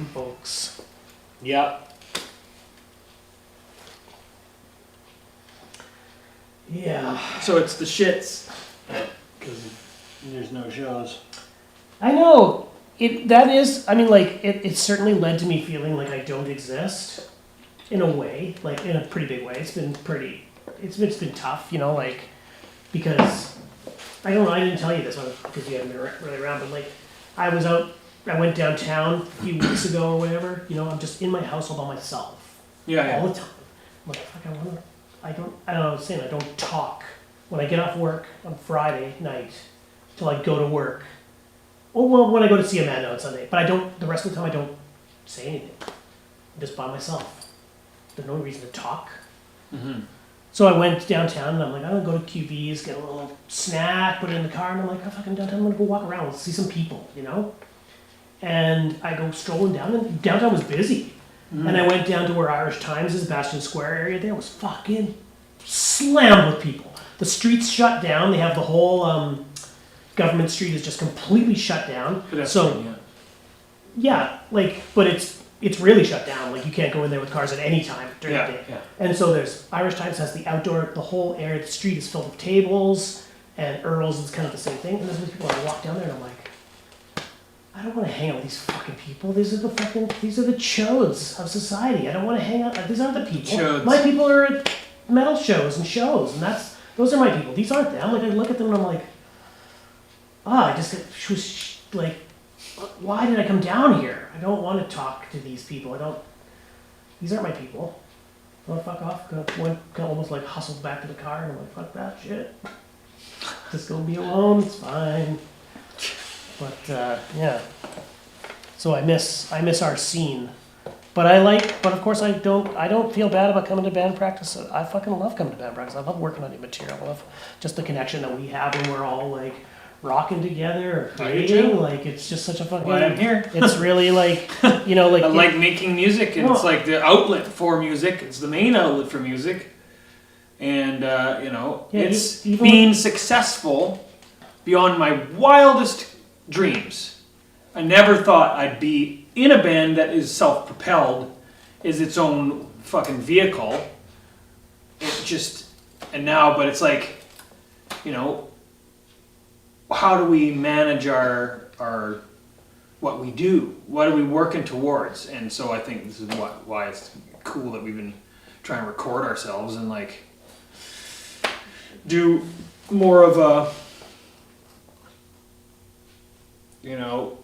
from folks. Yep. Yeah. So it's the shits. Because there's no shows. I know. It certainly led to me feeling like I don't exist in a way, like in a pretty big way. It's been tough, because I don't know, I didn't tell you this one because you haven't been really around, but like I went downtown a few weeks ago or whatever, I'm just in my house all by myself. Yeah. All the time. I'm like, fuck, I don't know, I was saying I don't talk. When I get off work on Friday night till I go to work, or when I go to see Amanda on Sunday, but the rest of the time I don't say anything. I'm just by myself. There's no reason to talk. Mm-hmm. So I went downtown and I'm like, I'm gonna go to QV's, get a little snack, put it in the car, and I'm like, I'm fucking downtown, I'm gonna go walk around, see some people, And I go strolling down, and downtown was busy. Mm-hmm. And I went down to where Irish Times is, Bastion Square area there, was fucking slammed with people. The streets shut down, they have the whole government street is just completely shut down. But it's really shut down. Like you can't go in there with cars at any time during the day. Yeah. And so there's Irish Times has the outdoor, the whole area, the street is filled with tables, and Earl's is kind of the same thing. And there's these people, I walk down there and I'm like, I don't want to hang out with these fucking people. These are the chodes of society. I don't want to hang out. These aren't the people. Chodes. My people are at metal shows, and those are my people. These aren't them. Like I look at them and I'm like, why did I come down here? I don't want to talk to these people. These aren't my people. I want to fuck off. Kind of almost like hustled back to the car and I'm like, fuck that shit. Just go be alone. It's fine. But yeah. So I miss our scene. But of course I don't feel bad about coming to band practice. I fucking love coming to band practice. I love working on new material. I love just the connection that we have when we're all like rocking together or creating. Like it's just such a fucking. Why I'm here. It's really like like. I like making music, and it's like the outlet for music. It's the main outlet for music, and it's being successful beyond my wildest dreams. I never thought I'd be in a band that is self-propelled, is its own fucking vehicle. But it's like, how do we manage our what we do? What are we working towards? And so I think this is why it's cool that we've been trying to record ourselves and like do more of a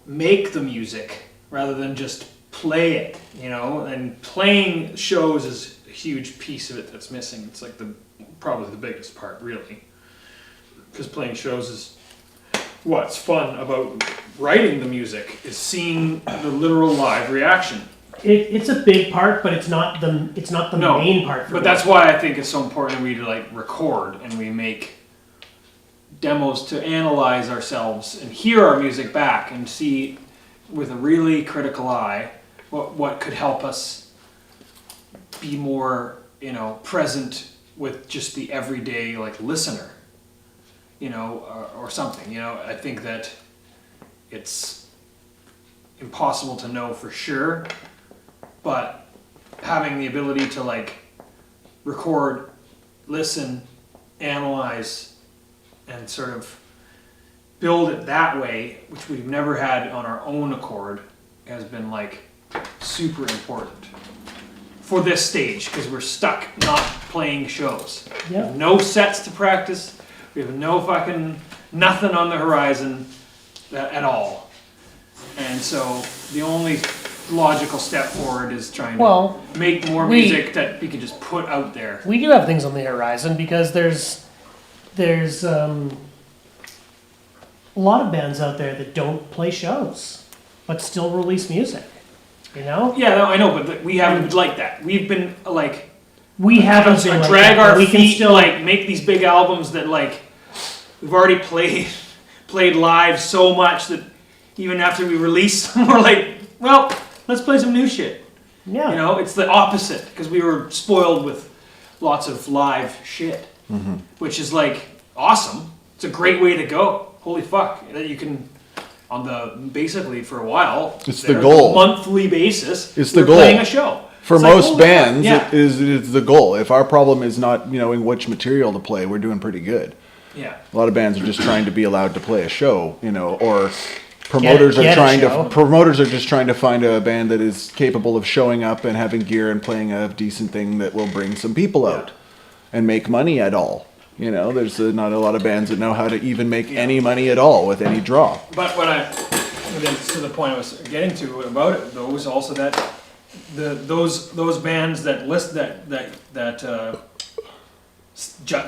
make the music rather than just play it, and playing shows is a huge piece of it that's missing. It's like probably the biggest part, really, because playing shows is what's fun about writing the music, is seeing the literal live reaction. It's a big part, but it's not the main part. But that's why I think it's so important that we record and we make demos to analyze ourselves and hear our music back and see with a really critical eye what could help us be more present with just the everyday listener, or something. I think that it's impossible to know for sure, but having the ability to record, listen, analyze, and sort of build it that way, which we've never had on our own accord, has been super important for this stage, because we're stuck not playing shows. Yep. We have no sets to practice. We have no fucking nothing on the horizon at all. And so the only logical step forward is trying to make more music that we can just put out there. We do have things on the horizon, because there's a lot of bands out there that don't play shows, but still release music. Yeah, no, I know, but we haven't been like that. We've been we haven't been like drag that, our feet, still make these big albums that we've already played live so much that even after we release them, we're like, well, let's play some new shit. Yeah, it's the opposite, because we were spoiled with lots of live shit. Mm-hmm. Which is awesome. It's a great way to go. Holy fuck, that you can basically for a while. It's the goal. Monthly basis. It's the we're goal. Playing a show. For It's most holy bands, fuck, it's the goal. If our problem is not knowing which material to play, we're doing pretty good. Yeah. A lot of bands are just trying to be allowed to play a show, or promoters Get a are trying show. to promoters are just trying to find a band that is capable of showing up and having gear and playing a decent thing that will bring some people out and make money at all. There's not a lot of bands that know how to even make any money at all with any draw. But to the point I was getting to about it, though, was also that those bands that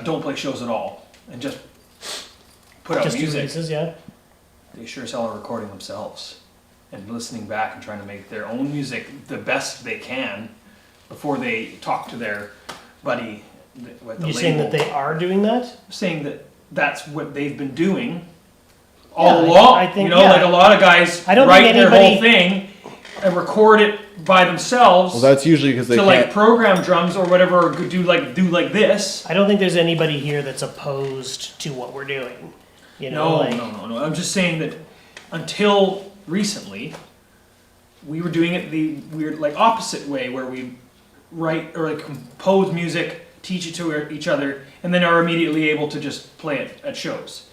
don't play shows at all and just put out Just do music. releases, yeah. They sure as hell are recording themselves and listening back and trying to make their own music the best they can before they talk to their buddy with the You're saying that they are doing that? saying that that's what they've been doing Yeah, all along. I think, like a lot of guys I don't write think their anybody- whole thing and record it by themselves Well, that's usually because they to can't. like program drums or whatever, or do like this. I don't think there's anybody here that's opposed to what we're doing. No. I'm just saying that until recently, we were doing it the weird, like opposite way, where we write or like compose music, teach it to each other, and then are immediately able to just play it at shows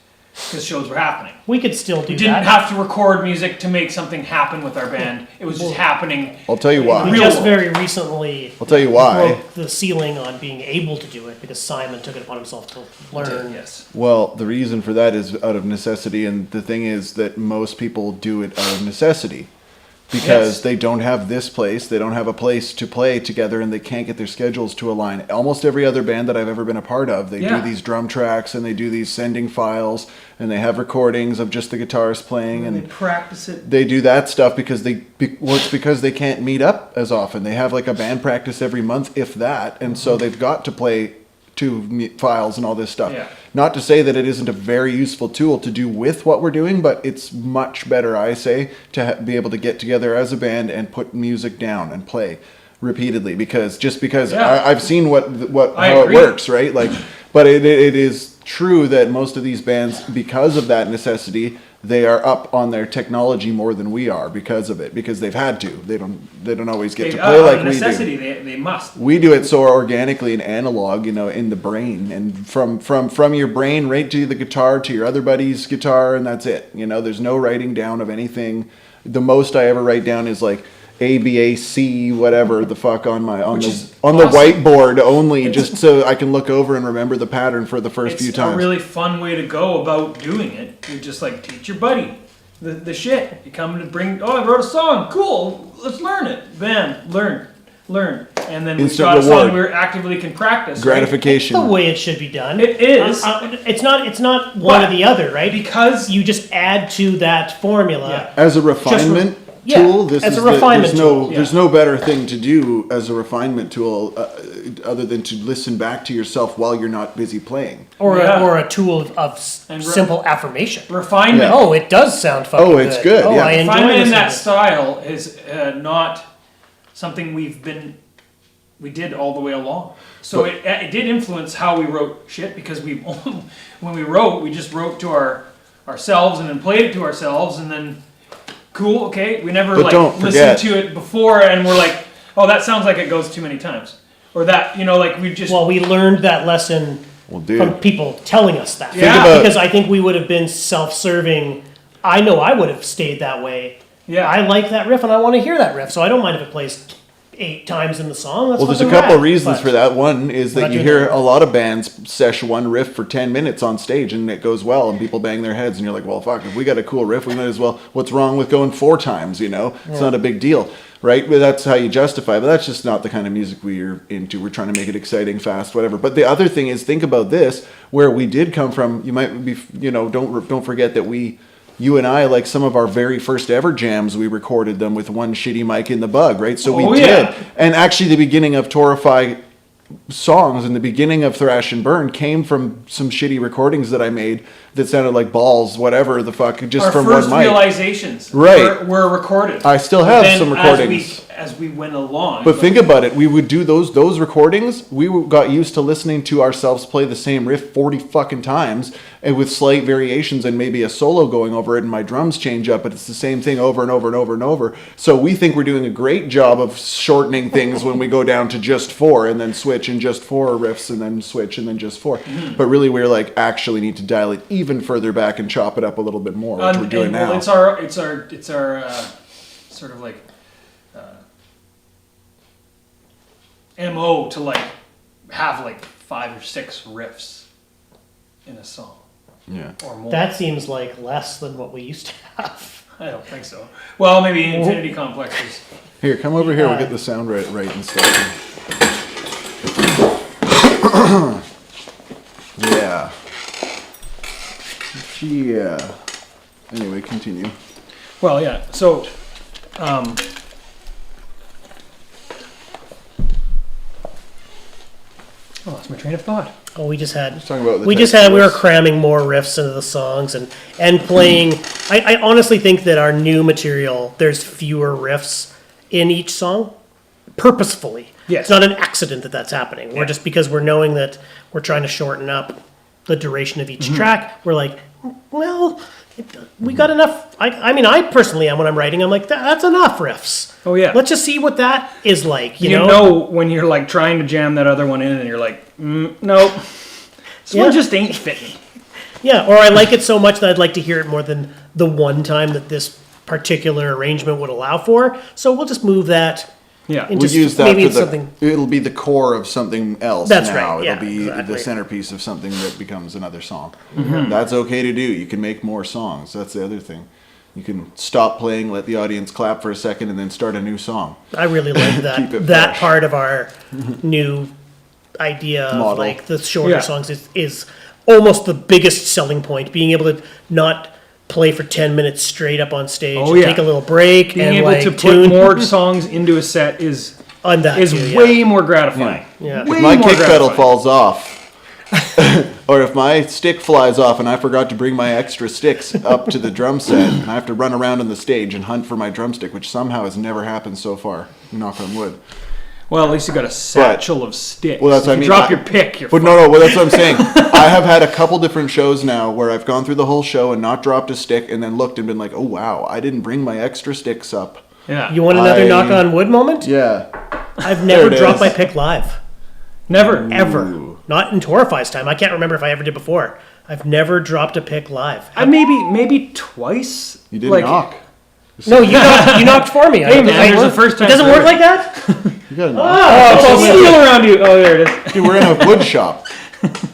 because shows were happening. We could still do We didn't that. have to record music to make something happen with our band. It was just happening. I'll tell you We why. Real just world. very recently I'll tell you why. broke the ceiling on being able to do it because Simon took it upon himself to learn. Yes. Well, the reason for that is out of necessity, and the thing is that most people do it out of necessity because Yes. they don't have this place, they don't have a place to play together, and they can't get their schedules to align. Almost every other band that I've ever been a part of, they Yeah. do these drum tracks and they do these sending files, and they have recordings of just the guitars playing, And they and practice it. they do that stuff because it's because they can't meet up as often. They have like a band practice every month, if that, and so they've got to play files and all this stuff. Yeah. Not to say that it isn't a very useful tool to do with what we're doing, but it's much better, I say, to be able to get together as a band and put music down and play repeatedly because Yeah. I've seen I how it agree. works, right? Like, but it is true that most of these bands, because of that necessity, they are up on their technology more than we are because of it, because they've had to. They don't always get to play like we do. necessity, they must. We do it so organically and analog, in the brain, and from your brain right to the guitar to your other buddy's guitar, and that's it. There's no writing down of anything. The most I ever write down is like ABAC, whatever the fuck on the awesome. whiteboard only, just so I can look over and remember the pattern for the first few It's times. a really fun way to go about doing it. You just like teach your buddy the shit. You come to bring, I wrote a song, cool, let's learn it. Bam, learn. And then we've Instant got a reward. song we actively can practice. Gratification. That's the way it should be done. It is. It's not one or the other, right? Because you just add to that formula. Yeah. As a refinement yeah, tool, this as is a refinement tool. there's no better thing to do as a refinement tool other than to listen back to yourself while you're not busy playing. Or Yeah. or a tool of And simple affirmation. refinement. Yeah. Oh, it does sound fucking Oh, it's good, Oh, yeah. I enjoy Refinement in listening that to it. style is not something we did all the way along. So But- it did influence how we wrote shit because when we wrote, we just wrote to ourselves and then played it to ourselves and then cool, okay. We never But don't listened forget- to it before and we're like, oh, that sounds like it goes too many times, or that like we just Well, we learned that lesson Well, dude. from people telling us that. Yeah. about- Because I think we would have been self-serving. I know I would have stayed that way. yeah. I like that riff and I want to hear that riff, so I don't mind if it plays 8 times in the song. That's Well, there's a fucking couple of rad, reasons but- for that. One is We're that not you doing hear that. a lot of bands sesh one riff for 10 minutes on stage and it goes well and people bang their heads and you're like, well, fuck, if we got a cool riff, we might as well, what's wrong with going 4 times, It's not a big deal, right? But that's how you justify, but that's just not the kind of music we're into. We're trying to make it exciting, fast, whatever. But the other thing is, think about this, where we did come from. You might be, don't forget that you and I, like some of our very first ever jams, we recorded them with one shitty mic in the Bug, right? So we Oh, did. yeah. And actually the beginning of Torrefy songs in the beginning of Thrash and Burn came from some shitty recordings that I made that sounded like balls, whatever the fuck, just Our from first one mic. realizations Right. were recorded. I still But have then some recordings. As we went along. But think about it. We would do those recordings. Got used to listening to ourselves play the same riff 40 fucking times, and with slight variations and maybe a solo going over it, and my drums change up, but it's the same thing over and over and over and over. So we think we're doing a great job of shortening things when we go down to just 4 and then switch and just 4 riffs and then switch and then just 4. But really, we're like actually need to dial it even further back and chop it up a little bit more, which we're doing now. It's our sort of like MO to like have like 5 or 6 riffs in a song Yeah. or more. That seems like less than what we used to have. I don't think so. Well, maybe Infinity Complex is. Here, come over here. We'll get the sound right and stuff. Yeah. Yeah. Anyway, continue. Well, yeah. So, I lost my train of thought. Oh, we just had. Talking about the We types just had. of We were riffs. cramming more riffs into the songs and playing. I honestly think that our new material, there's fewer riffs in each song, purposefully. Yes. It's not an accident that that's happening. We're just because we're knowing that we're trying to shorten up the duration of each track. We're like, well, we got enough. I mean, I personally am when I'm writing. I'm like, that's enough riffs. Oh, yeah. Let's just see what that is like. You You know? know when you're like trying to jam that other one in and you're like, nope. This Yeah. one just ain't fitting. Yeah, or I like it so much that I'd like to hear it more than the one time that this particular arrangement would allow for. So we'll just move that Yeah. into We'll use that maybe for it's the. something. It'll be the core of something else. That's now. right, yeah, It'll be exactly. the centerpiece of something that becomes another song. Mm-hmm. That's okay to do. You can make more songs. That's the other thing. You can stop playing, let the audience clap for a second, and then start a new song. I really like Keep that it that fresh. part of our new idea of Model. like the shorter Yeah. songs is almost the biggest selling point. Being able to not play for 10 minutes straight up on stage, Oh, and yeah. take a little break, Being and able like to put tune more songs into a set is on that too, yeah. way more gratifying. Yeah. Way If my more kick pedal gratifying. falls off, or if my stick flies off and I forgot to bring my extra sticks up to the drum set, and I have to run around on the stage and hunt for my drumstick, which somehow has never happened so far, knock on wood. Well, at least you got a satchel of sticks. Well, that's If what I you mean. drop your pick, you're But no, well, that's what I'm saying. I have had a couple different shows now where I've gone through the whole show and not dropped a stick, and then looked and been like, oh wow, I didn't bring my extra sticks up. Yeah. You want another I- knock on wood moment? Yeah. I've never it dropped is. my pick live. Never. Ever. Ooh. Not in Torrefy's time. I can't remember if I ever did before. I've never dropped a pick live. I maybe twice. You didn't knock. No, you knocked for me. Hey, man, there's the first time It doesn't for work everything. like that? You got a knock. Oh, it's all steel around you. Oh, there it is. Dude, we're in a wood shop.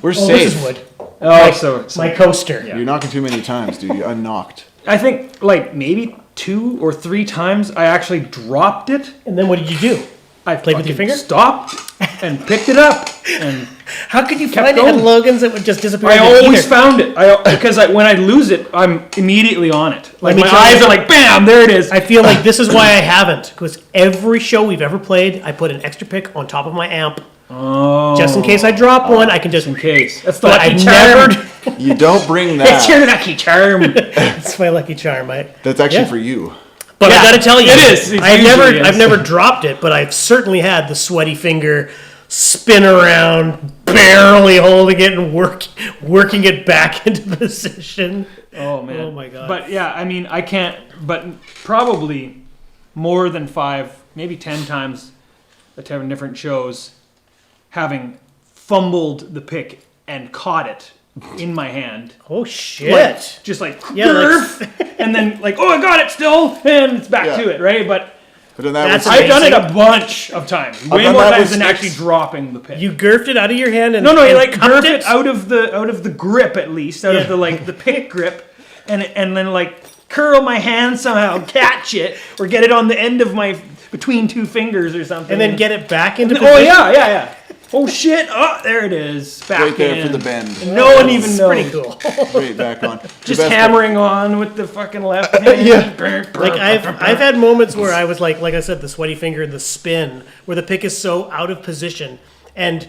We're Oh, safe. this is wood. Oh, so My coaster. You're knocking too many times, dude. You unknocked. I think like maybe 2 or 3 times I actually dropped it. And then what did you do? I Played with your fucking finger? Stopped and picked it up, and How could you Kept find it at going. Logan's that would just disappear? I into always ether? found it. Because when I lose it, I'm immediately on it. Like me my tell eyes you- are like, bam, there it is. I feel like this is why I haven't. Because every show we've ever played, I put an extra pick on top of my amp. Oh, Just in case I drop one, I can just. in case. That's the But lucky I've charm. never. You don't bring It's your that. lucky charm. It's my lucky charm. That's actually Yeah. for you. But Yeah, I gotta tell you, it is. It usually is. I've never dropped it, but I've certainly had the sweaty finger spin around, barely holding it and working it back into position. Oh man. Oh, my God. But yeah, I mean, I can't. But probably more than 5, maybe 10 times at 10 different shows, having fumbled the pick and caught it in my hand. Oh shit! Like, just like, Yeah, like- "Grrf," and then like, oh, I got it still, and it's back Yeah. to it, right? But But then that That's was, I've done it amazing. a bunch of times, way done more that times with than sticks. actually dropping the pick. You gurfed it out of your hand and No, you and like cupped grip it out of the grip at least, out of the like the pick grip, and then like curl my hand somehow, catch it, or get it on the end of my between 2 fingers or something, and then get it back into Oh position. yeah. Oh shit! Oh, there it is. Back right there in. for the bend. And no one even It's knows. pretty cool. Right back on. The Just best part- hammering on with the fucking left hand. Yeah. Like I've had moments where I was like I said, the sweaty finger and the spin, where the pick is so out of position, and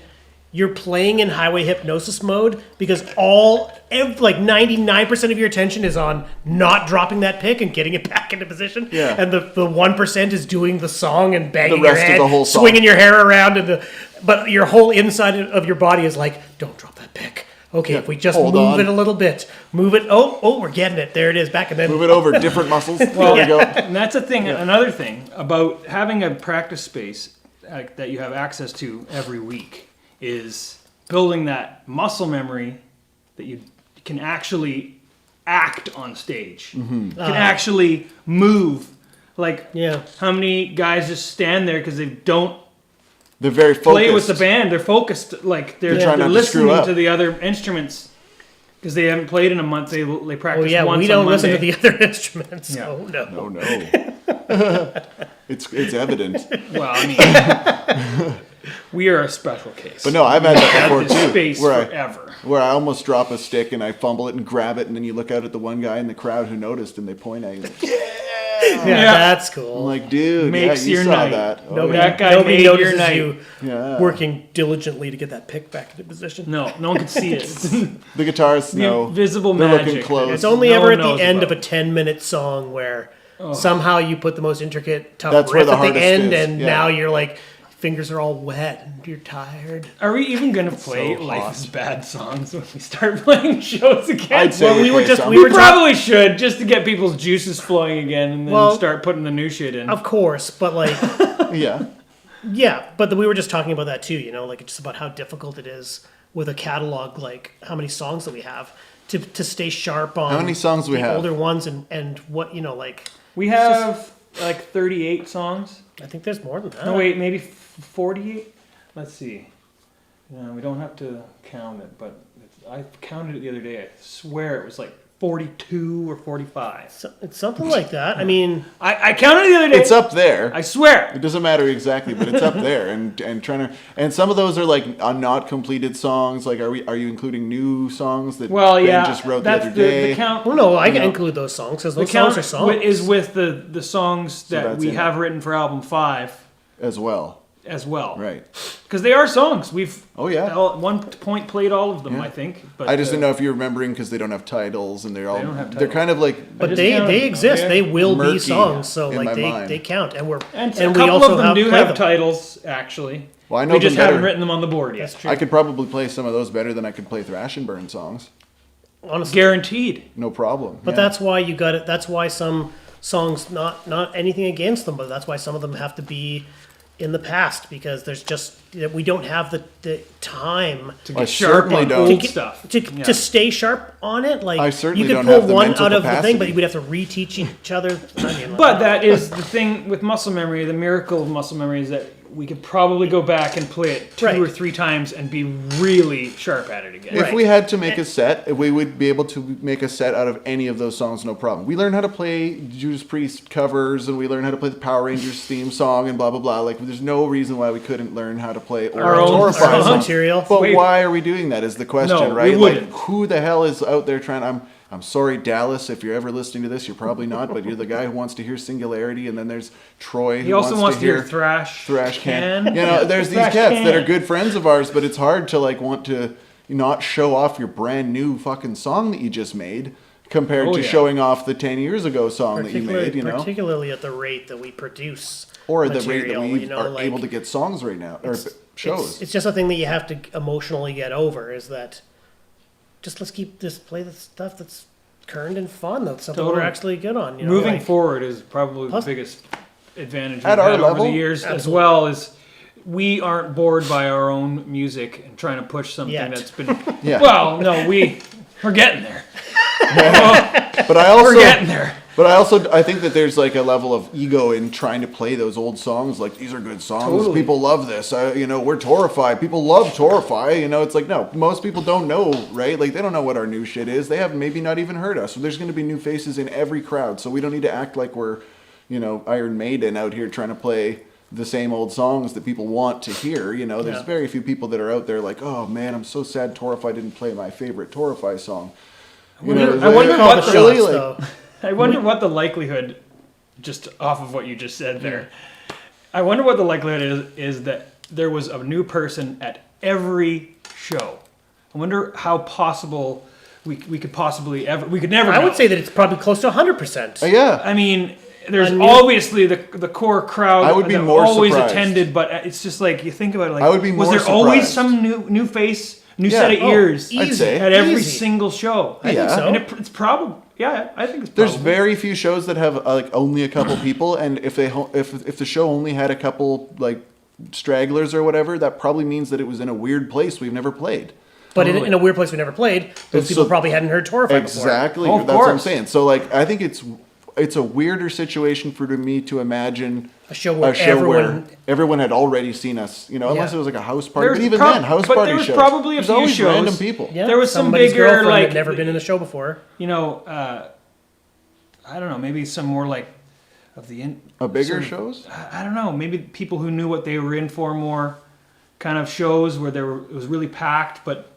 you're playing in highway hypnosis mode because like 99% of your attention is on not dropping that pick and getting it back into position. Yeah. And the 1% is doing the song and banging The rest your of head, the whole song. swinging your hair around, but your whole inside of your body is like, don't drop that pick. Okay, if we just hold move on. it a little bit, move it. Oh, we're getting it. There it is, back and then Move it over, different muscles. There we go. And that's a thing. Another thing about having a practice space that you have access to every week is building that muscle memory that you can actually act on stage. Mm-hmm. Can actually move. Like, Yeah. how many guys just stand there because they don't They're very focused. play with the band? They're focused, like they're trying not to screw listening up. to the other instruments because they haven't played in a month. They practice Oh yeah, once we don't on listen to Monday. the other instruments. Yeah. Oh no. Oh no. it's evident. Well, I mean, we are a special case. But no, I've had that Had before this too. space Where forever. where I almost drop a stick and I fumble it and grab it, and then you look out at the one guy in the crowd who noticed and they point at you. Like, Yeah, Yeah. that's I'm cool. like, dude, Makes yeah, you your saw night. that. Oh, Nobody, that guy nobody made your notices night. you yeah. working diligently to get that pick back into position. No one can see it. It's The guitarists the know. invisible They're magic. looking close. It's only No ever one at the knows end of about. a 10-minute song where somehow you put the most intricate, tough That's where riff the at the hardest end, is, and yeah. now you're like, fingers are all wet and you're tired. Are we even gonna play so Life hot. is Bad songs when we start playing shows again? I'd say Well, we were play just- some. we we were probably should just to get people's juices flowing again, and then Well, start putting the new shit in. Of course, but like, Yeah. yeah, but we were just talking about that too, like just about how difficult it is with a catalog, like how many songs that we have to stay sharp on How many songs do we the have? older ones and what, like, We have like 38 songs. I think there's more than that. No, wait, maybe 48? Let's see. No, we don't have to count it, but I counted it the other day. I swear it was like 42 or 45. So, it's something like that. I mean, I counted it the other day. It's up there. I swear. It doesn't matter exactly, but it's up there, and trying to, and some of those are like not completed songs. Like, are you including new songs that Well, Ben yeah. just wrote the that's other day? The count. well, no, I can know. include those songs because The those songs count are songs. is with the songs that that's we in have written for album 5 as well, as well. right? Because they are songs. We've Oh yeah. at one point played all of them, Yeah. I think. But I just didn't know if you're remembering because they don't have titles and they're all don't have they're kind of like But just they counted them, exist. okay? They will Murky be songs. So in like my they mind. count, and and and a we couple also of them do play have them. titles actually. well, I know We just them haven't better. written them on the board yet. That's true. I could probably play some of those better than I could play Thrash and Burn songs. Honestly, Guaranteed. No problem. but yeah. that's why you got it. That's why some songs, not anything against them, but that's why some of them have to be in the past because there's just we don't have the time To I get sharp certainly on don't. old get- stuff. to stay sharp on it. Like I certainly you could don't pull have the one mental out of the thing, but capacity. we'd have to reteach each other. I mean, But that is the thing with muscle memory. The miracle of muscle memory is that we could probably go back and play it 2 Right. or 3 times and be really sharp at it again. If Right. we had to make a set, we would be able to make a set out of any of those songs, no problem. We learned how to play Judas Priest covers, and we learned how to play the Power Rangers theme song, and blah blah blah. Like, there's no reason why we couldn't learn how to play Our own- Torrefy our own songs. material. But Wait. why are we doing that? Is the question, No, we right? Like, wouldn't. who the hell is out there trying? I'm sorry, Dallas, if you're ever listening to this, you're probably not, but you're the guy who wants to hear Singularity, and then there's Troy who He also wants to hear Thrash Thrash Can. Can. You know, there's these Thrash cats that Can. are good friends of ours, but it's hard to like want to not show off your brand new fucking song that you just made compared Oh, to yeah. showing off the 10 years ago song that you made, you know, particularly at the rate that we produce, or the rate that material, we are like, able to get songs right now or shows. It's just a thing that you have to emotionally get over. Is that just play the stuff that's current and fun. That's something we're Totally. actually good on. Moving like, forward is probably Plus- the biggest advantage we've At our had level? over the years, as Absolutely. well as we aren't bored by our own music and trying to push something Yet. that's been. Yeah. Well, no, we're getting there. But I We're also getting there. But I think that there's like a level of ego in trying to play those old songs. Like, these are good songs. Totally. People love this. We're Torrefy. People love Torrefy. It's like, no, most people don't know, right? Like, they don't know what our new shit is. They have maybe not even heard us. So there's going to be new faces in every crowd. So we don't need to act like we're, Iron Maiden out here trying to play the same old songs that people want to hear. There's Yeah. very few people that are out there like, oh man, I'm so sad Torrefy didn't play my favorite Torrefy song. I wonder call what the really, shots, like- though. I wonder what the likelihood, just off of what you just said there, I wonder what the likelihood is that there was a new person at every show. I wonder how possible we could possibly ever, we could never I know. would say that it's probably close to 100%. Yeah. I mean, there's A new- obviously the core crowd I would be that more always surprised. attended, but it's just like, you think about it, like, I would be was more there always surprised. some new face, new Yeah. set of Oh, ears I'd say. at every Easy. single show? I think Yeah. so. And it's probably, yeah, I think it's probably. There's very few shows that have like only a couple people, and if the show only had a couple like stragglers or whatever, that probably means that it was in a weird place we've never played. But Totally. in a weird place we never played, those And people so- probably hadn't heard Torrefy Exactly, Oh, of that's what I'm course. saying. So like, I think it's a weirder situation for me to imagine A show where everyone- everyone had already seen us. You know, unless Yeah. it was like a house party. There's But even prob- then, house but party there was shows. probably a There's few always shows. random people. before. Yeah, There was some somebody's bigger, girlfriend like- had never been in the show before. You know, I don't know, maybe some more like of the A bigger sort of- shows. I don't know, maybe people who knew what they were in for more, kind of shows where it was really packed, but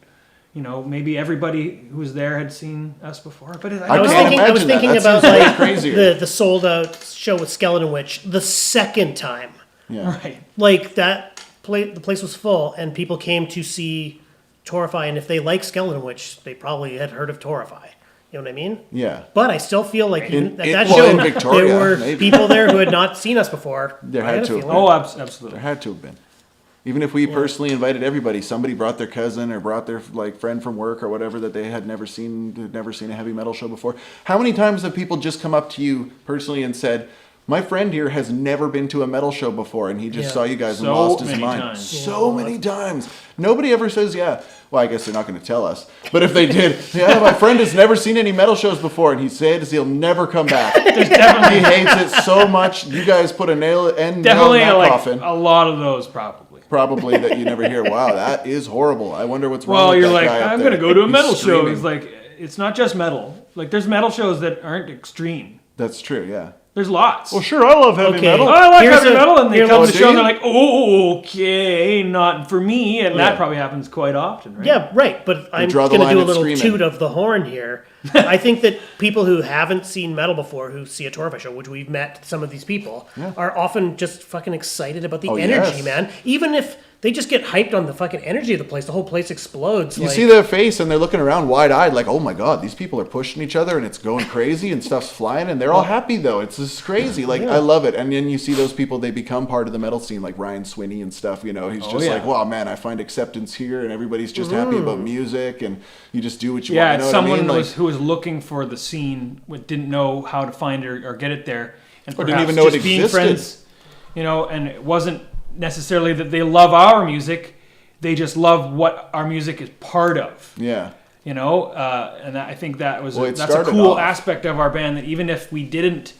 you know, maybe everybody who was there had seen us before. But I I was can't thinking imagine that. That about seems way like crazier. the sold out show with Skeleton Witch the second time. Yeah. right. Like that the place was full and people came to see Torrefy, and if they like Skeleton Witch, they probably had heard of Torrefy. You know what I mean? Yeah. But I still feel like even In- at in- that well, show in Victoria, there were maybe. people there who had not seen us before. There I had a to have feeling. Oh, There absolutely. had to have been. Even if we personally invited everybody, somebody brought their cousin or brought their like friend from work or whatever that they had never seen a heavy metal show before. How many times have people just come up to you personally and said, "My friend here has never been to a metal show before, and he just Yeah. saw you guys and So lost his many mind." times. So many times. Nobody ever says, "Yeah." Well, I guess they're not going to tell us. But if they did, "Yeah, my friend has never seen any metal shows before, and he says he'll never come back. He hates it so much. You guys put a nail in Definitely that like coffin." a lot of those probably. Probably that you never hear. Wow, that is horrible. I wonder what's wrong Well, with you're that like, guy up I'm there. gonna go to a He's metal show. screaming. It's like, it's not just metal. Like, there's metal shows that aren't extreme. That's true, yeah. There's lots. Well, sure, I love heavy Okay. metal. Oh, I like Here's heavy a- metal, and they here- come Oh, to the do show and you? they're like, oh, okay, not for me, and Yeah. that probably happens quite often, right? Yeah, right. But I'm draw the going to line do a at little screaming. toot of the horn here. I think that people who haven't seen metal before, who see a Torrefy show, which we've met some of these people, are often just fucking excited about the Oh, energy, yes. man. Even if they just get hyped on the fucking energy of the place, the whole place explodes. You like, see their face and they're looking around wide-eyed like, oh my god, these people are pushing each other and it's going crazy and stuff's flying and they're all happy though. It's just crazy. Like, I love it. And then you see those people, they become part of the metal scene, like Ryan Swinney and stuff, you know. He's just yeah. like, wow, man, I find acceptance here and everybody's just happy about music and you just do what you Yeah, want. You it's know what I someone mean? Like, who was looking for the scene, but didn't know how to find it or get it there, and Or perhaps didn't even know it just being existed. friends, you know. And it wasn't necessarily that they love our music; they just love what our music is part of. yeah. You know, and I think that was Well, it that's a started cool off- aspect of our band. That even if we didn't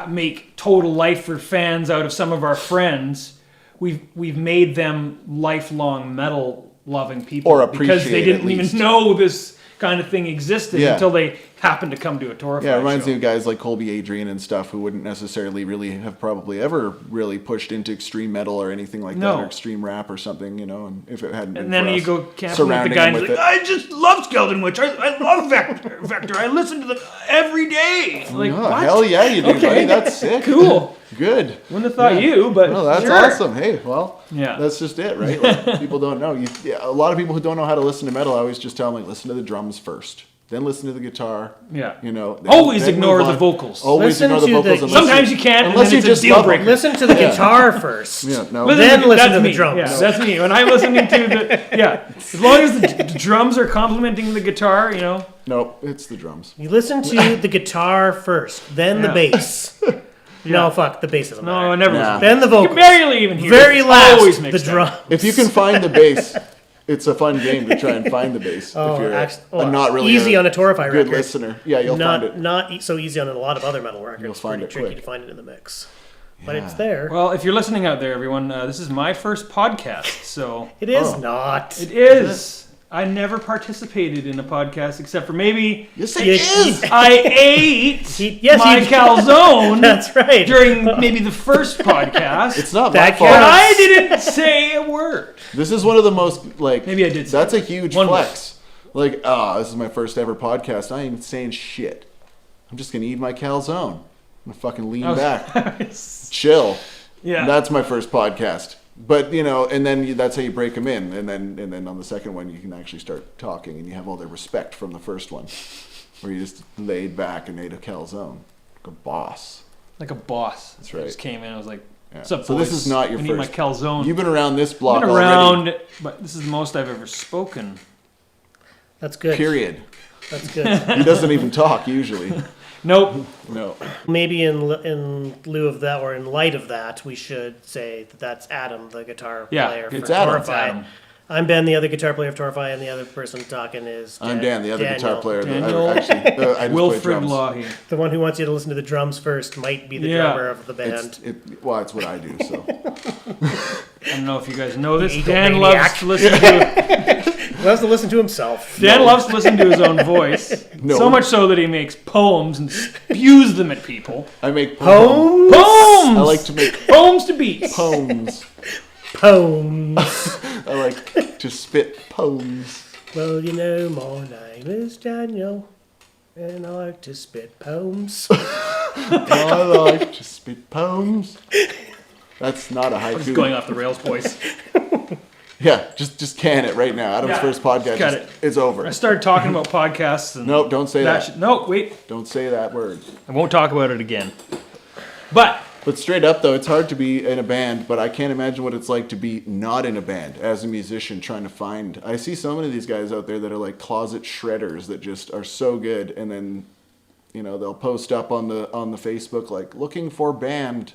make total life for fans out of some of our friends, we've made them lifelong metal loving people Or because they appreciate didn't at even least. know this kind of thing existed Yeah. until they happened to come to a Torrefy Yeah, it reminds show. me of guys like Colby Adrian and stuff who wouldn't necessarily really have probably ever really pushed into extreme metal or anything like that, No. or extreme rap or something, you know, and if it hadn't been And then for you us go camping with the surrounding guy them and he's with like, it. I just love Skeleton Witch. I love Vector. I listen to them every day. Like, Oh, what? hell yeah, you do, Okay. buddy. That's sick. Cool. Good. Wouldn't have thought Yeah. you, but No, that's sure. awesome. Hey, well, Yeah. that's just it, right? Like, people don't know. A lot of people who don't know how to listen to metal, I always just tell them, like, listen to the drums first, then listen to the guitar. Yeah. You know, then- Always then ignore move the on. vocals. Always Listen ignore the to the- vocals. unless Sometimes you can't, and unless then you it's a just deal love breaker. them. Listen to the guitar first. Yeah, no. Then listen that's to the me. drums. Yeah, that's me. When I'm listening to the as long as the drums are complementing the guitar, you know. Nope, it's the drums. You listen to the guitar first, then the Yeah. bass. No, fuck, the bass doesn't No, matter. I never. Nah. listen. Then the You vocals. can barely even hear. Very it. last, Always the mixed up. drum. If you can find the bass, it's a fun game to try and find the bass. Oh, if you're actually, not really easy on a Torrefy good record. listener. Yeah, you'll find it. Not so easy on a lot of other metal records. You'll find Pretty it tricky quick. to find it in the mix, but Yeah. it's there. Well, if you're listening out there, everyone, this is my first podcast, so It is Oh. not. it is. I never participated in a podcast except for maybe Yes, it You- is. I ate Yes, my you- calzone That's right. during maybe the first podcast. It's not That my fault. but counts. I didn't say a word. This is one of the most like. Maybe I did say That's a huge one flex. Like, this is my first ever podcast. I ain't even saying shit. I'm just gonna eat my calzone. I'm gonna fucking lean back, chill. Yeah. That's my first podcast. But and then that's how you break them in, and then on the second one you can actually start talking, and you have all their respect from the first one, where you just laid back and ate a calzone, like a boss. Like a boss. That's right. I just came in. I was like, Yeah. "What's up, So boys? this is not your I first. need my calzone." You've been around this block I've been already. around, but this is the most I've ever spoken. That's good. Period. That's good. He doesn't even talk usually. Nope. No. Maybe in lieu of that, or in light of that, we should say that that's Adam, the guitar Yeah, player it's for Adam. Torrefy. It's Adam. I'm Ben, the other guitar player of Torrefy, and the other person talking is I'm Dan, the other Daniel. guitar player. Daniel I just play Wilfred drums. Lahi. The one who wants you to listen to the drums first might be the Yeah. drummer of the band. It's what I do. So I don't know if you guys know this. The Dan egomaniac. loves to listen to. Loves to listen to himself. Dan loves to listen to his own voice. No. So much so that he makes poems and spews them at people. I make Poems. Poems. I like to make poems to beats. poems. Poems. I like to spit poems. Well, my name is Daniel, and I like to spit poems. I like to spit poems. That's not a haiku. Just going off the rails, boys. Yeah, just can it right now. Adam's Yeah, first podcast cut is it. it's over. I started talking about podcasts. And Nope, don't say that. No, wait. Don't say that word. I won't talk about it again. But But straight up though, it's hard to be in a band, but I can't imagine what it's like to be not in a band as a musician trying to find. I see so many of these guys out there that are like closet shredders that just are so good, and then they'll post up on the Facebook like looking for band,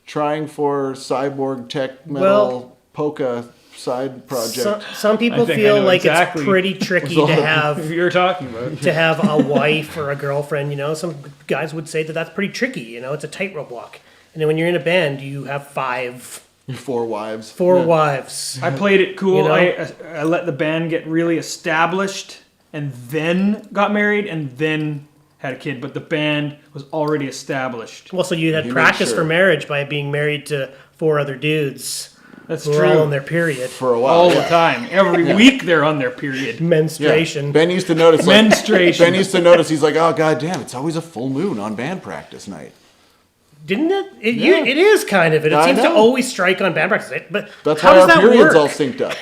trying for cyborg tech metal polka side project. Some people I think I feel know like exactly it's pretty tricky what to if have you're talking about a wife or a girlfriend. Some guys would say that that's pretty tricky. It's a tightrope walk. And then when you're in a band, you have Four wives. four wives. I played it cool. You know? I let the band get really established and then got married and then had a kid, but the band was already established. Well, so you had You made practice sure. for marriage by being married to 4 other dudes That's who are all on true. their period. For a while. All yeah. the time. Every week they're on their period. Yeah. Menstruation. Ben used to notice. Menstruation. Ben used to notice. He's like, "Oh god damn, it's always a full moon on band practice night." Didn't it? Yeah. It is kind of. It I seems to know. always strike on band practice. But That's how why does our that periods work? all synced up.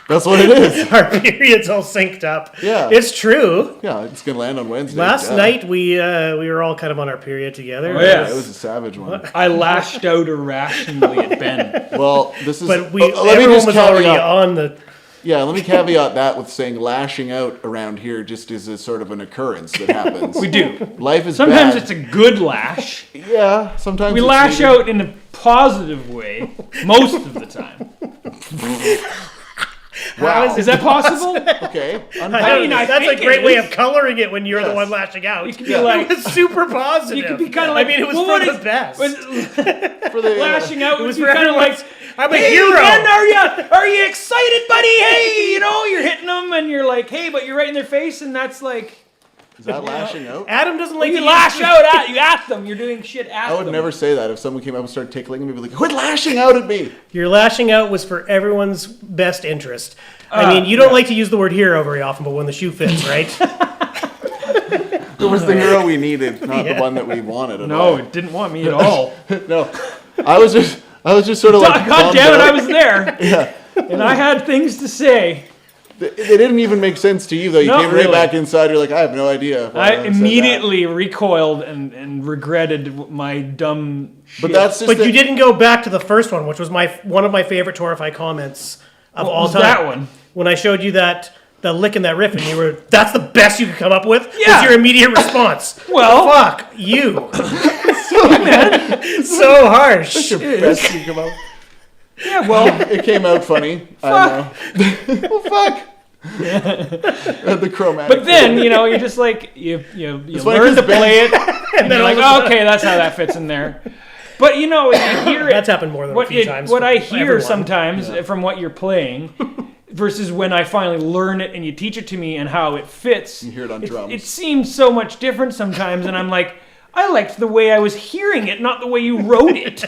That's what it is. Our periods all synced up. Yeah. It's true. Yeah, it's gonna land on Wednesday. Last Yeah. night we were all kind of on our period together. Oh, yeah. It was a savage one. I lashed out irrationally at Ben. Well, this is. But let me everyone just was already caveat. on the. Yeah, let me caveat that with saying lashing out around here just is a sort of an occurrence that happens. We do. Life is Sometimes bad. it's a good lash. Yeah, sometimes We it's lash needed. out in a positive way most of the time. Wow. Is that possible? Okay. I mean, I That's a think great it way is. of coloring it when you're the Yes. one lashing out. You could be like- it was super positive. You could be kind of like. I mean, it was well, for what the is- best. For the, lashing out It would was be for kind of like. everyone's. I'm a Hey, hero. Ben, are you excited, buddy? Hey, you're hitting them, and you're like, hey, but you're right in their face, and that's like, is that lashing out? Adam doesn't like you to lash use- out at them. You're doing shit at I would them. never say that. If someone came up and started tickling me, I'd be like, quit lashing out at me. Your lashing out was for everyone's best interest. I mean, you don't like to use the word hero very often, but when the shoe fits, right? It was the hero we needed, not Yeah. the one that we wanted at No, all. it didn't want me at all. No. I was just sort of like, God damn it, bummed I out. was there. And I had things to say. They didn't even make sense to you, though. You Not came really. right back inside. You're like, I have no idea. why I said that." immediately recoiled and regretted my dumb shit. But that's just. But the- you didn't go back to the first one, which was one of my favorite Torrefy comments of What all was time. that one? When I showed you the lick in that riff, and you were, that's the best you could come up with? Yeah. Was your immediate response. Well- fuck you. So harsh. Your best you come out. Yeah, well, It came out funny. I know. Well, fuck. The chromatic. but then, you're just like, you funny learn 'cause to play it, and then then you're all like, of a okay, that's how that fits in there. But, you hear it. That's happened more than a few times. What for I hear everyone. sometimes from what you're playing versus when I finally learn it and you teach it to me and how it fits. You hear it on drums. It seems so much different sometimes, and I'm like, I liked the way I was hearing it, not the way you wrote it.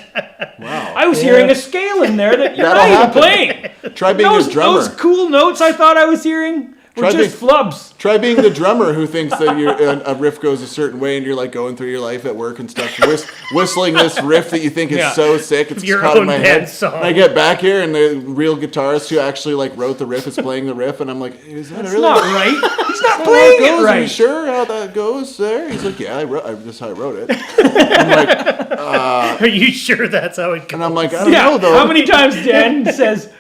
Wow. I was hearing a scale in there that you're That'll not even happen. playing. Try being Those a drummer. cool notes I thought I was hearing, We're just flubs. Try being the drummer who thinks that a riff goes a certain way, and you're like going through your life at work and stuff, whistling this riff that you think is so sick. It's Your caught in own my band head. song. And I get back here, and the real guitarist who actually like wrote the riff is playing the riff, and I'm like, is that That's really not right. He's not how playing it it goes? Are you right. sure how that goes there? He's like, yeah, that's how I wrote it. I'm like, Are you sure that's how it goes? and I'm like, I don't know though. How many times Dan says,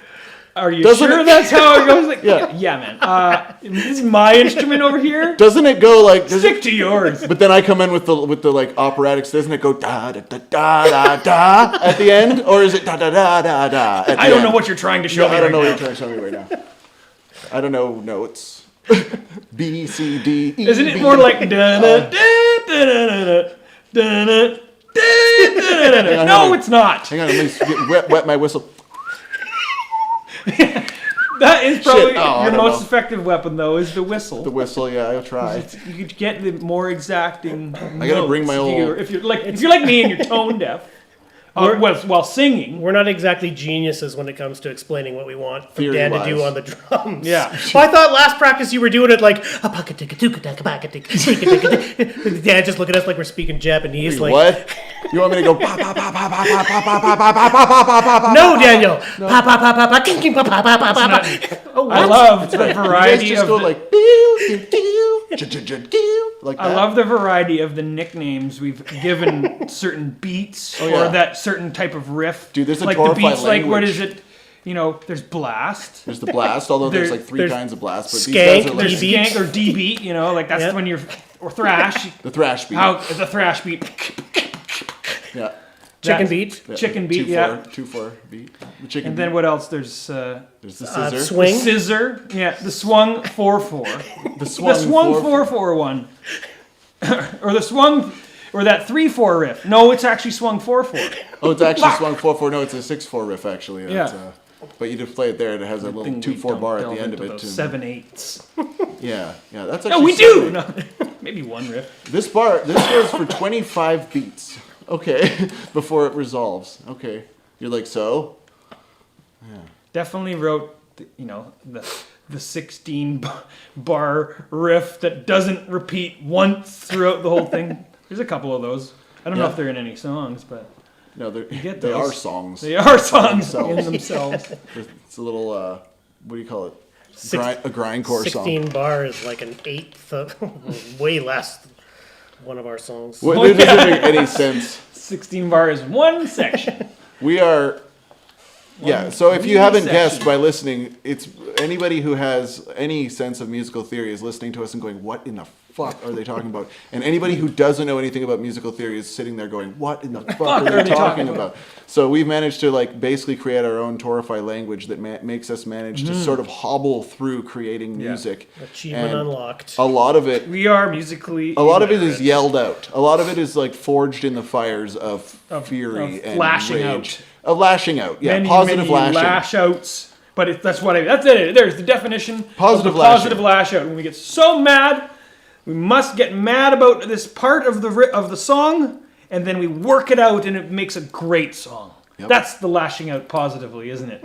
"Are you Doesn't sure it- that's how it goes?" Like, Yeah. yeah, man. This is my instrument over here. Doesn't it go like? Stick to yours. But then I come in with the like operatics. Doesn't it go da da da da da da at the end, or is it da da da da da? At the I don't know end? what you're trying to show No, me I don't right know what now. you're trying to show me right now. I don't know notes. B C D E. Isn't it B. more like da-da, da-da-da-da, da-da, da-da-da-da? No, it's not. Hang on, let me get wet my whistle. That is probably Oh, I your don't most know. effective weapon, though, is the whistle. The whistle, yeah, I'll try. You could get the more exacting. I gotta bring my old. If you're like me and you're tone deaf, while singing. We're not exactly geniuses when it comes to explaining what we want from Dan to Theory-wise. do on the drums. Yeah. Well, I thought last practice you were doing it like Dan just looking at us like we're speaking Japanese. Like, What? You want me to go? Pa, pa, pa, pa, pa, pa, pa, pa, pa, pa, pa, pa, pa, pa, pa, no, Daniel. Pa pa pa pa pa king, king, pa pa pa pa pa pa. Oh, I what? love the You guys variety just of go the, like like that. I love the variety of the nicknames we've given certain beats yeah. or that certain type of riff. Dude, there's a like the Torrefy beats. Like what language. is it? You know, there's blast. There's the blast, although there's like three there's kinds of blast. But skank, these guys are like There's D-beat. skank or D beat. You know, like that's Yep. when you're or thrash. the thrash beat. How the thrash beat? Yeah. Chicken That's- beat. Yeah, Chicken beat, 2/4, yeah. 2/4 beat. The chicken And then beat. what else? There's There's the scissor. Swing. scissor. Yeah, the swung 4/4. the The swung 4/4 one. Or the swung, or that 3/4 riff. No, it's actually swung 4/4. Oh, it's actually swung 4/4. No, it's a 6/4 riff actually. Yeah. It's, but you just play it there, and it has a little 2/4 bar at the end of it. Too. 7/8. Yeah, that's actually. No, we do. No, maybe one riff. This goes for 25 beats. Okay, before it resolves. Okay, you're like so. Definitely wrote, the 16 bar riff that doesn't repeat once throughout the whole thing. There's a couple of those. I don't know Yeah. if they're in any songs, but No, get they those. are songs. they are songs themselves. in themselves. It's a little what do you call it? Six- A grindcore song. 16 bar is like an eighth of, way less than one of our songs. Well, it doesn't make any sense. 16 bar is one section. We are. Yeah, One so if you wee haven't section. guessed by listening, it's anybody who has any sense of musical theory is listening to us and going, "What in the fuck are they talking about?" And anybody who doesn't know anything about musical theory is sitting there going, "What in the fuck are they talking about?" So we've managed to like basically create our own Torrefy language that makes us manage to sort of hobble through creating music. Achievement And unlocked. A lot of it We are musically. A lot of it is illiterate. yelled out. A lot of it is like forged in the fires of fury of and lashing rage. out. Of lashing out. Yeah, Many, positive many lashing. lash outs. But that's it. There's the definition. Positive of the lashing. positive lash out. When we get so mad, we must get mad about this part of the song, and then we work it out, and it makes a great song. Yep. That's the lashing out positively, isn't it?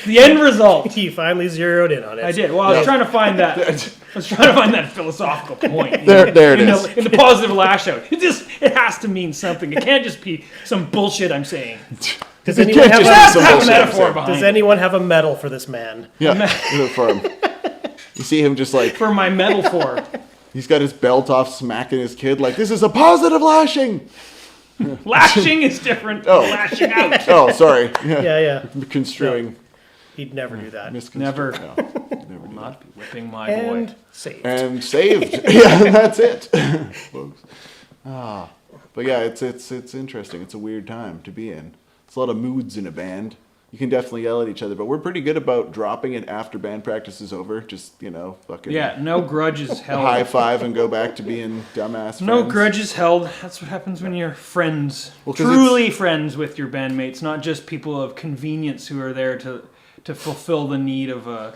The end result. You finally zeroed in on it. I did. Well, I was trying to find that. I was trying to find that philosophical point. There it in is. In the positive lash out, it has to mean something. It can't just be some bullshit I'm saying. Does You anyone can't have just It has a, to some have a bullshit I'm metaphor saying. behind does it. anyone have a medal for this man? Yeah, for him. You see him just like, For my metaphor. he's got his belt off smacking his kid like, this is a positive lashing. Lashing is different Oh. than lashing out. Oh, sorry. Yeah. Yeah. Construing. He'd never do that. Never. No, never do Not be whipping my And boy. saved. and saved. Yeah, that's it, folks. But yeah, it's interesting. It's a weird time to be in. It's a lot of moods in a band. You can definitely yell at each other, but we're pretty good about dropping it after band practice is over. Just fucking Yeah, no grudges held. high five and go back to being dumbass. No friends. grudges held. That's what happens when you're friends. Well, 'cause Truly friends with your bandmates, not just people of convenience who are there to fulfill the need of a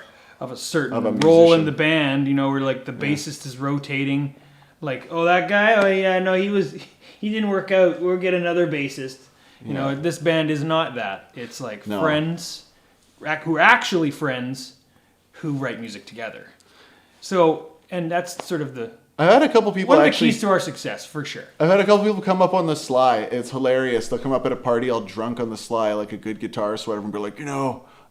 certain Of a role in musician. the band, where like the bassist is rotating. Like, oh, that guy, oh yeah, no, he didn't work out. We'll get another bassist. This band is not that. It's like No. friends who are actually friends who write music together. So, and that's sort of I've had a couple people one of the actually. keys to our success, for sure. I've had a couple people come up on the sly. It's hilarious. They'll come up at a party all drunk on the sly, like a good guitarist, whatever, and be like,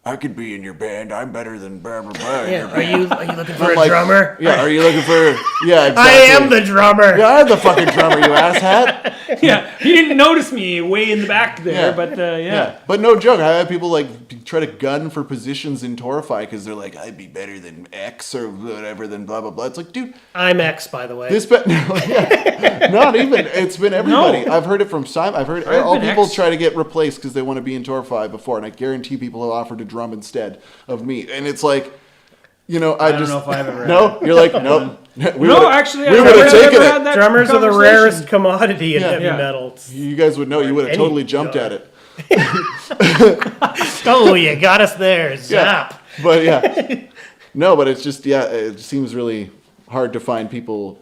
I could be in your band. I'm better than blah, blah, blah. Yeah. Are you looking for I'm a like, drummer? Yeah, are you looking for... Yeah, exactly. I am the drummer. Yeah, I'm the fucking drummer, you asshat. Yeah, he didn't notice me way in the back there, Yeah. but yeah. But no joke, I had people like try to gun for positions in Torrefy because they're like, I'd be better than X or whatever than blah, blah, blah. It's like, dude... I'm X, by the way. Not even. It's been everybody. No. I've heard it from Simon. I've heard I've all been people X. try to get replaced because they want to be in Torrefy before, and I guarantee people have offered to drum instead of me. And it's like, I don't know if I've ever no. You're like nope. Actually, we I've would have never taken had it. that Drummers are the conversation. rarest commodity in heavy Yeah. metal. You guys would know. You would have Any totally jumped God. at it. Oh, you got us there. Zap. But yeah, no. But it's just it seems really hard to find people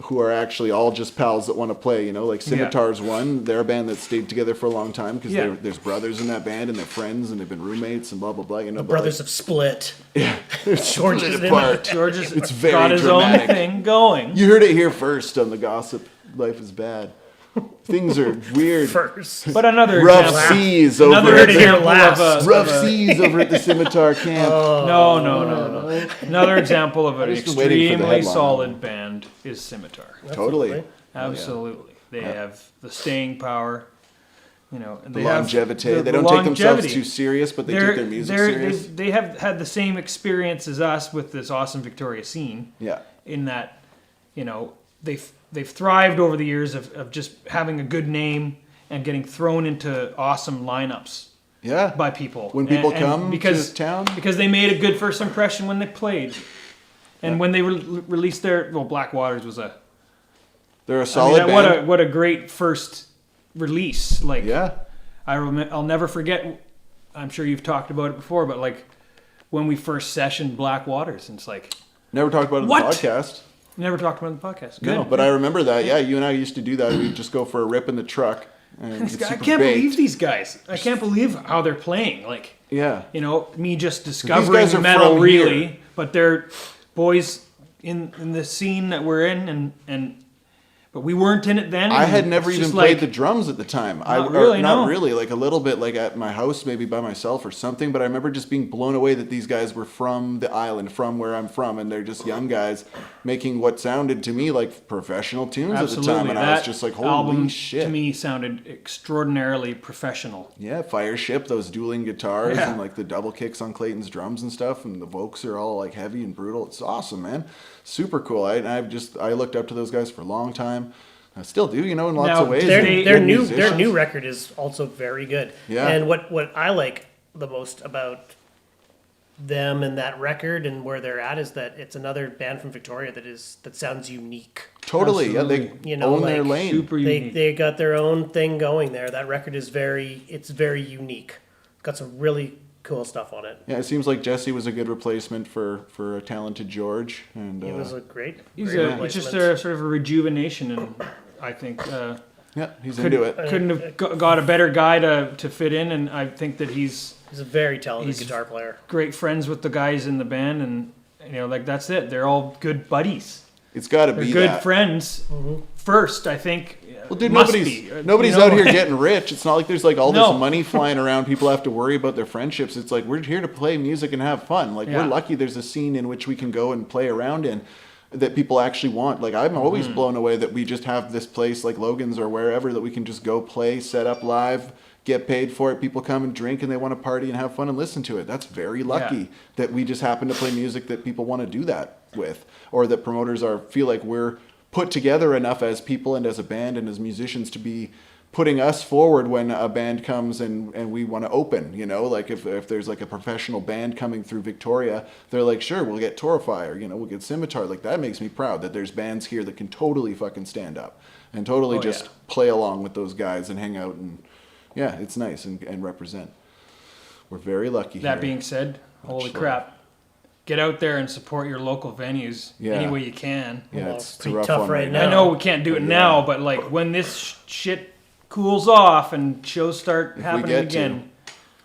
who are actually all just pals that want to play, like Scimitar's one. They're a band that stayed together for a long time because there's brothers in that band and they're friends and they've been roommates and blah blah blah. The brothers have split. Yeah, George split is in apart. George has It's very got his dramatic. own thing going. You heard it here first on the gossip. Life is bad. Things are weird. First. But another Rough example, seas another over at the, example last. of a rough seas over at the Scimitar camp. no. Another example of an just been waiting for the extremely headline. solid band is Scimitar. Totally. Absolutely, they have the staying power. And The they have longevity. the They don't take themselves longevity. too serious, but they take their music serious. They have had the same experience as us with this awesome Victoria scene. Yeah. In that, they've thrived over the years of just having a good name and getting thrown into awesome lineups Yeah. by people. When people And come because, to town? because they made a good first impression when they played, and when they released their Black Waters was a They're a solid band. what a great first release. Like Yeah. I'll never forget. I'm sure you've talked about it before, but like when we first sessioned Black Waters, and it's like Never talked about it on What? the podcast. never talked about it on the podcast. Good. No, but I remember that. Yeah, you and I used to do that. We'd just go for a rip in the truck. And These get guys- I super can't baked. believe these guys. I can't believe how they're playing. Like, Yeah. me just guys discovering are metal from really, here. but they're boys in the scene that we're in, but we weren't in it then. I and had never it's even just played like, the drums at the time. Not really, not no. really, like a little bit, like at my house, maybe by myself or something. But I remember just being blown away that these guys were from the island, from where I'm from, and they're just young guys making what sounded to me like professional tunes Absolutely. at the time, and I was just like, holy album shit! To me, sounded extraordinarily professional. Yeah, Fireship, those dueling guitars Yeah. and like the double kicks on Clayton's drums and stuff, and the vocals are all like heavy and brutal. It's awesome, man. Super cool. I looked up to those guys for a long time. I still do, in lots Now, of ways. their- They're Their good new musicians. record is also very good. Yeah. And what I like the most about them and that record and where they're at is that it's another band from Victoria that sounds unique. Totally, Absolutely. yeah. They own their like, lane. Super unique. They got their own thing going there. That record is very unique. Got some really cool stuff on it. Yeah, it seems like Jesse was a good replacement for a talented George, and It was a great. He's great it's just replacement. a sort of a rejuvenation, and I think yeah, he's into it. couldn't have got a better guy to fit in, and I think that he's He's a very talented he's- guitar player. great friends with the guys in the band, and like that's it. They're all good buddies. It's got to They're be good that. friends first, I think. Well, dude, Must nobody's be. nobody's out here getting rich. It's not like there's like all No. this money flying around. People have to worry about their friendships. It's like we're here to play music and have fun. Like Yeah. we're lucky there's a scene in which we can go and play around in that people actually want. Like I'm always blown away that we just have this place like Logan's or wherever that we can just go play, set up live, get paid for it. People come and drink and they want to party and have fun and listen to it. That's very lucky that we just happen to play music that people want to do that with, or that promoters feel like we're put together enough as people and as a band and as musicians to be putting us forward when a band comes and we want to open, like if there's like a professional band coming through Victoria, they're like, sure, we'll get Torrefy or, we'll get Scimitar. Like that makes me proud that there's bands here that can totally fucking stand up and totally play along with those guys and hang out and yeah, it's nice and represent. We're very lucky here. That being said, holy so. crap. Get out there and support your local venues any way you can. Yeah, Well, it's a pretty rough tough one right now. I know we can't do it now, but like when this shit cools off and shows start we happening get again,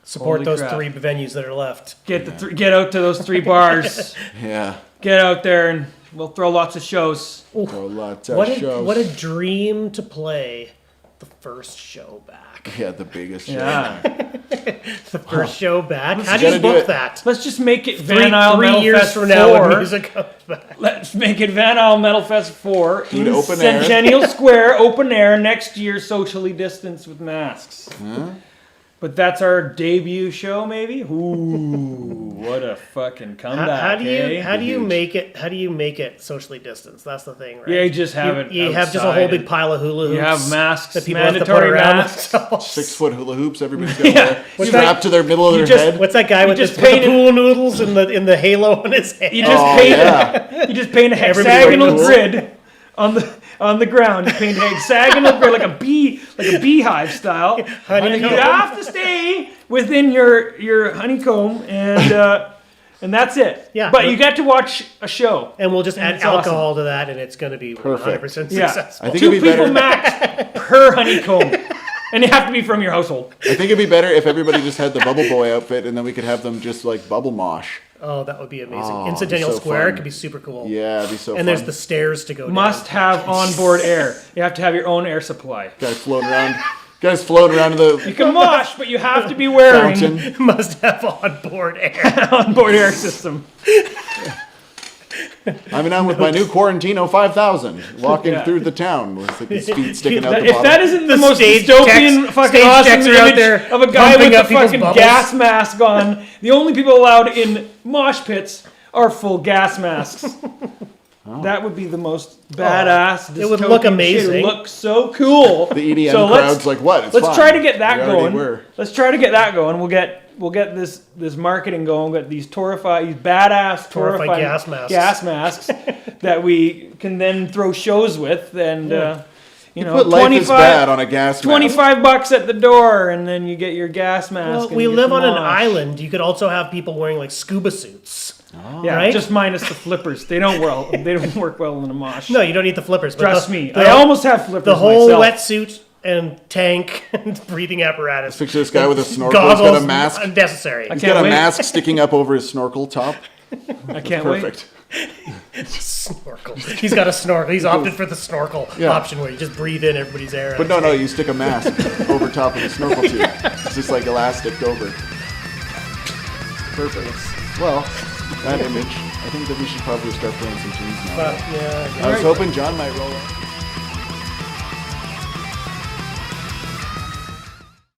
Support Holy those crap. 3 venues that are left. Get out to those 3 bars. Yeah. Get out there and we'll throw lots of shows. Throw lots of What shows. a dream to play the first show back. Yeah, the biggest show. Yeah. The first show back. How You do you gotta do book it. that? Let's just make it Three Van Isle Metal years Fest from now 4. when music comes back. Let's make it Van Isle Metal Fest 4 Do it in open air. Centennial Square, open air, next year, socially distanced with masks. But that's our debut show, maybe. Ooh, what a fucking comeback! How do you Huge. make it socially distanced? That's the thing, right? Yeah, you just have it. You have just a outside whole big and pile of hula hoops. You have masks, that people have to put mandatory around masks. themselves. 6-foot hula hoops. Everybody's got Yeah. there. What's Strapped to their middle of you their just- head. What's that guy with, just with the painted- pool noodles in the halo on his head? You just Oh, paint yeah. You just paint a Everybody hexagonal goes- grid on the ground. You paint a hexagonal grid like a beehive style. And you have to stay within your honeycomb and that's it. Yeah. But you get to watch a show. And we'll just add It's awesome. alcohol to that, and it's going to be 100% Yeah. successful. I think 2 it'd be people better. max per honeycomb. And they have to be from your household. I think it'd be better if everybody just had the Bubble Boy outfit, and then we could have them just like bubble mosh. Oh, that would be amazing. Oh, In Centennial so Square, fun. it could be super cool. Yeah, it'd be so fun. And there's the stairs to go Must have onboard air. You have to have your own air supply. guys floating around in You the can mosh, but you have to be wearing fountain. down. Must have onboard air. onboard air system. I'm in with my new Quarantino 5000, walking Yeah. through the town with his feet sticking out the If bottom. that isn't the The most stage dystopian techs- fucking stage awesome techs are out image there of a guy pumping with a up people's fucking bubbles. gas mask on, the only people allowed in mosh pits are full gas masks. That would be the most badass. It would look dystopian shit. It amazing. would look so cool. The EDM So crowd's like, what? It's let's fine. try to get that We already going. were. Let's try to get that going. We'll get this marketing going. We'll get these Torrefy, these badass Torrefy Torrefy gas masks. that we can then throw shows with, and you know, Put life is bad on a gas mask. $25 at the door, and then you get your gas mask. Well, and we you get live the on an mosh. island. You could also have people wearing like scuba suits. Yeah, right? just minus the flippers. They don't work well in a mosh. No, you don't need the flippers. But Trust the, me. the- I almost have flippers the whole myself. wetsuit and tank and breathing apparatus. Picture this guy with a snorkel. He's Goggles got a mask. unnecessary. He's Can't got a wait. mask sticking up over his snorkel top. I can't wait. Perfect. Snorkel. He's got a snorkel. He's opted for the snorkel Yeah. option where you just breathe in everybody's air. But no, you stick a mask over top of the snorkel tube. It's just like elastic over. Perfect. Well, that image. I think that we should probably start playing some tunes now. But, yeah. I was hoping John might roll up.